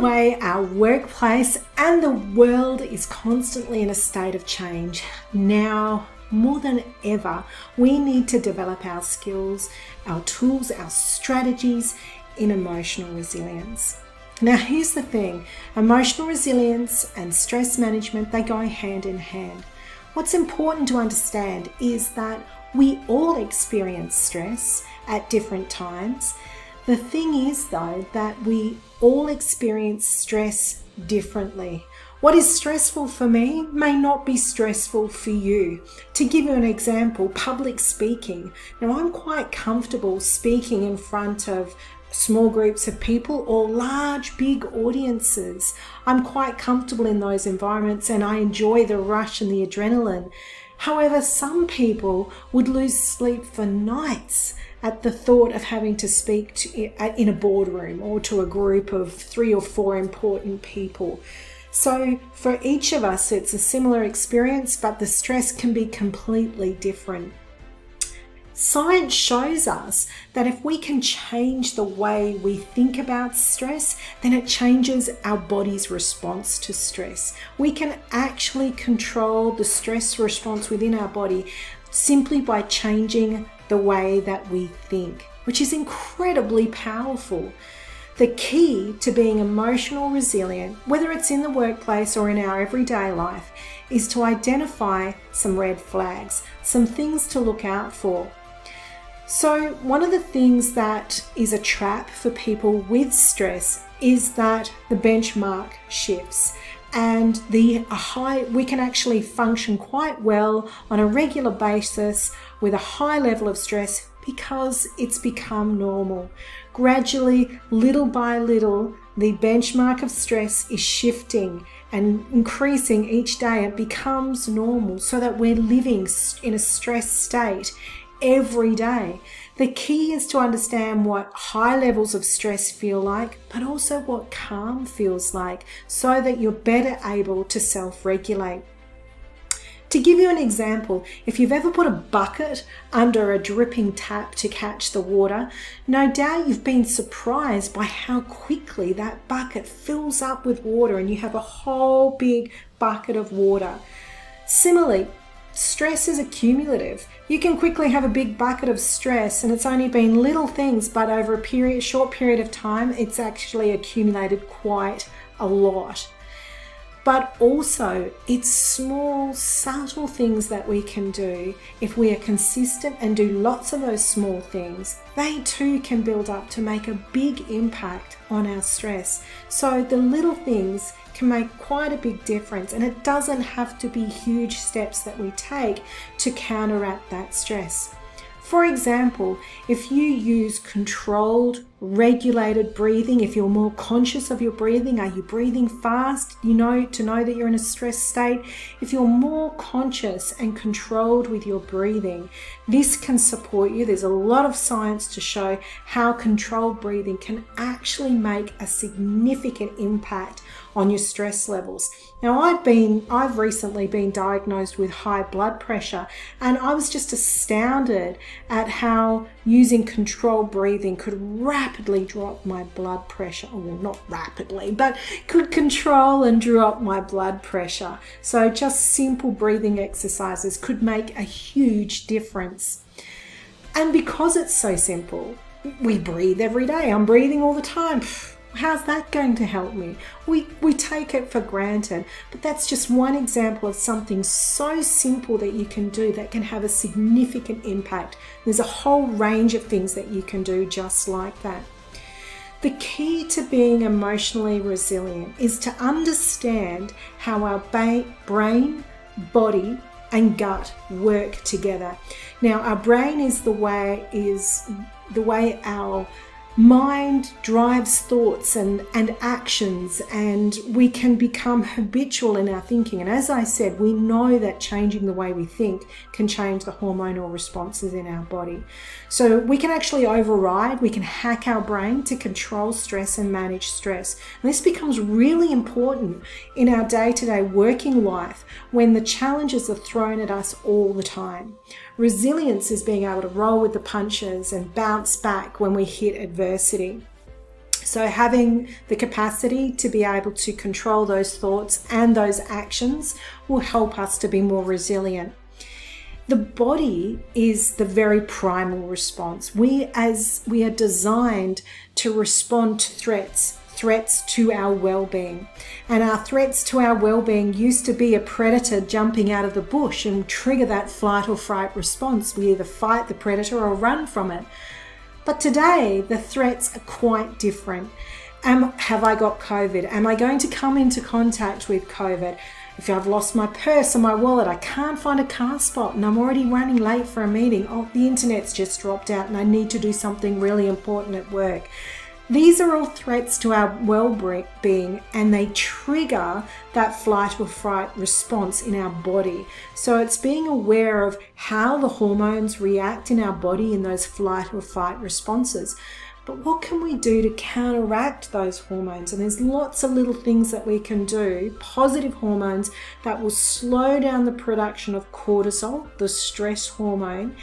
way, our workplace and the world is constantly in a state of change. Now, more than ever, we need to develop our skills, our tools, our strategies in emotional resilience. Now, here's the thing. Emotional resilience and stress management, they go hand in hand. What's important to understand is that we all experience stress at different times. The thing is, though, that we all experience stress differently. What is stressful for me may not be stressful for you. To give you an example, public speaking. Now, I'm quite comfortable speaking in front of small groups of people or large, big audiences. I'm quite comfortable in those environments and I enjoy the rush and the adrenaline. However, some people would lose sleep for nights at the thought of having to speak in a boardroom or to a group of 3 or 4 important people. So for each of us, it's a similar experience, but the stress can be completely different. Science shows us that if we can change the way we think about stress, then it changes our body's response to stress. We can actually control the stress response within our body simply by changing the way that we think, which is incredibly powerful. The key to being emotional resilient, whether it's in the workplace or in our everyday life, is to identify some red flags, some things to look out for. So one of the things that is a trap for people with stress is that the benchmark shifts and we can actually function quite well on a regular basis with a high level of stress because it's become normal. Gradually, little by little, the benchmark of stress is shifting and increasing each day. It becomes normal so that we're living in a stressed state every day. The key is to understand what high levels of stress feel like, but also what calm feels like, so that you're better able to self-regulate. To give you an example, if you've ever put a bucket under a dripping tap to catch the water, no doubt you've been surprised by how quickly that bucket fills up with water and you have a whole big bucket of water. Similarly, stress is accumulative. You can quickly have a big bucket of stress and it's only been little things, but over a short period of time, it's actually accumulated quite a lot. But also, it's small, subtle things that we can do. If we are consistent and do lots of those small things, they too can build up to make a big impact on our stress. So the little things can make quite a big difference, and it doesn't have to be huge steps that we take to counteract that stress. For example, if you use controlled, regulated breathing, if you're more conscious of your breathing, are you breathing fast? To know that you're in a stressed state. If you're more conscious and controlled with your breathing, this can support you. There's a lot of science to show how controlled breathing can actually make a significant impact on your stress levels. Now, I've recently been diagnosed with high blood pressure, and I was just astounded at how using controlled breathing could rapidly drop my blood pressure. Well, not rapidly, but could control and drop my blood pressure. So just simple breathing exercises could make a huge difference. And because it's so simple, we breathe every day. I'm breathing all the time. How's that going to help me? We take it for granted, but that's just one example of something so simple that you can do that can have a significant impact. There's a whole range of things that you can do just like that. The key to being emotionally resilient is to understand how our brain, body, and gut work together. Now, our brain is the way our mind drives thoughts and actions, and we can become habitual in our thinking. And as I said, we know that changing the way we think can change the hormonal responses in our body. So we can actually we can hack our brain to control stress and manage stress. And this becomes really important in our day-to-day working life when the challenges are thrown at us all the time. Resilience is being able to roll with the punches and bounce back when we hit adversity. So having the capacity to be able to control those thoughts and those actions will help us to be more resilient. The body is the very primal response. We are designed to respond to threats to our well-being. And our threats to our well-being used to be a predator jumping out of the bush and trigger that flight or fright response. We either fight the predator or run from it. But today, the threats are quite different. Have I got COVID? Am I going to come into contact with COVID? If I've lost my purse or my wallet, I can't find a car spot and I'm already running late for a meeting. Oh, the internet's just dropped out and I need to do something really important at work. These are all threats to our well-being, and they trigger that flight or fright response in our body. So it's being aware of how the hormones react in our body in those flight or fight responses. But what can we do to counteract those hormones? And there's lots of little things that we can do, positive hormones that will slow down the production of cortisol, the stress hormone,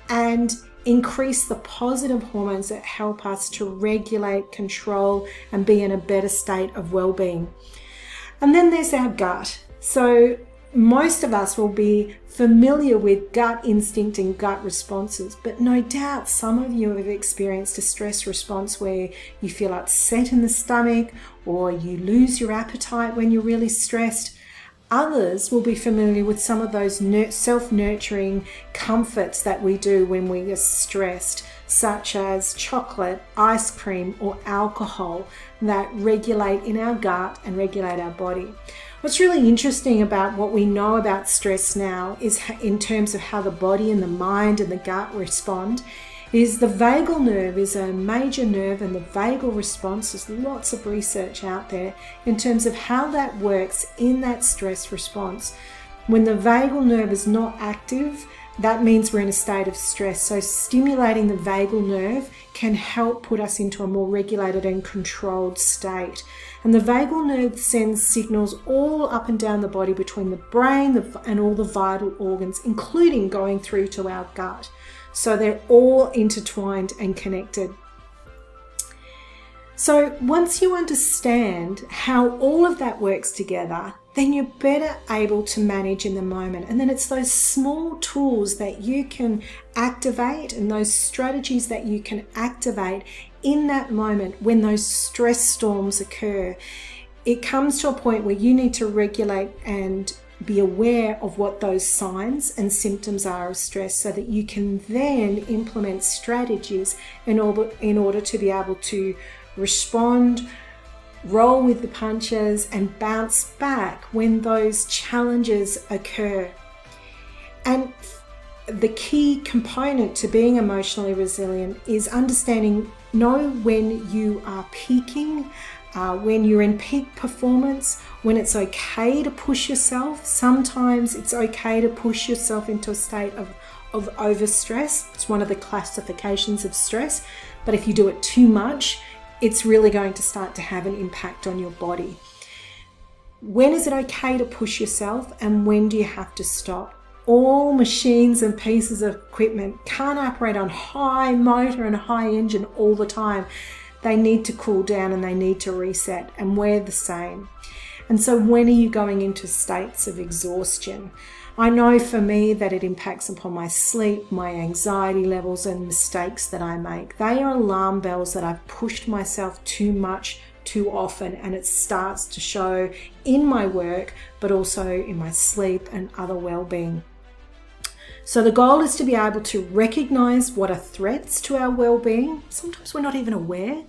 and increase the positive hormones that help us to regulate, control, and be in a better state of well-being. And then there's our gut. So most of us will be familiar with gut instinct and gut responses, but no doubt some of you have experienced a stress response where you feel upset in the stomach or you lose your appetite when you're really stressed. Others will be familiar with some of those self-nurturing comforts that we do when we are stressed, such as chocolate, ice cream, or alcohol that regulate in our gut and regulate our body. What's really interesting about what we know about stress now is in terms of how the body and the mind and the gut respond is the vagal nerve is a major nerve, and the vagal response, there's lots of research out there in terms of how that works in that stress response. When the vagal nerve is not active, that means we're in a state of stress. So stimulating the vagal nerve can help put us into a more regulated and controlled state. And the vagal nerve sends signals all up and down the body between the brain and all the vital organs, including going through to our gut. So they're all intertwined and connected. So once you understand how all of that works together, then you're better able to manage in the moment. And then it's those small tools that you can activate and those strategies that you can activate in that moment when those stress storms occur. It comes to a point where you need to regulate and be aware of what those signs and symptoms are of stress so that you can then implement strategies in order to be able to respond, roll with the punches, and bounce back when those challenges occur. And the key component to being emotionally resilient is know when you are peaking, when you're in peak performance, when it's okay to push yourself. Sometimes it's okay to push yourself into a state of overstress. It's one of the classifications of stress. But if you do it too much, it's really going to start to have an impact on your body. When is it okay to push yourself, and when do you have to stop? All machines and pieces of equipment can't operate on high motor and high engine all the time. They need to cool down and they need to reset, and we're the same. And so when are you going into states of exhaustion? I know for me that it impacts upon my sleep, my anxiety levels, and mistakes that I make. They are alarm bells that I've pushed myself too much, too often, and it starts to show in my work, but also in my sleep and other well-being. So the goal is to be able to recognize what are threats to our well-being. Sometimes we're not even aware,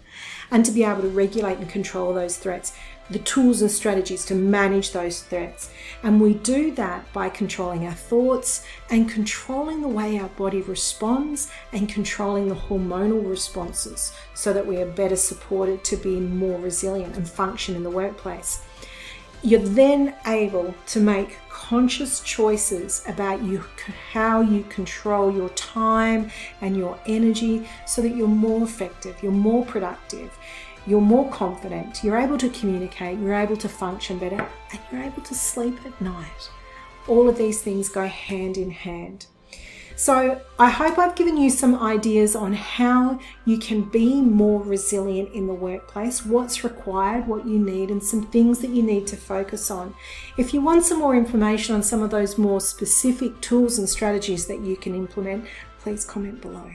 and to be able to regulate and control those threats, the tools and strategies to manage those threats. And we do that by controlling our thoughts and controlling the way our body responds and controlling the hormonal responses so that we are better supported to be more resilient and function in the workplace. You're then able to make conscious choices about how you control your time and your energy so that you're more effective, you're more productive, you're more confident, you're able to communicate, you're able to function better, and you're able to sleep at night. All of these things go hand in hand. So I hope I've given you some ideas on how you can be more resilient in the workplace, what's required, what you need, and some things that you need to focus on. If you want some more information on some of those more specific tools and strategies that you can implement, please comment below.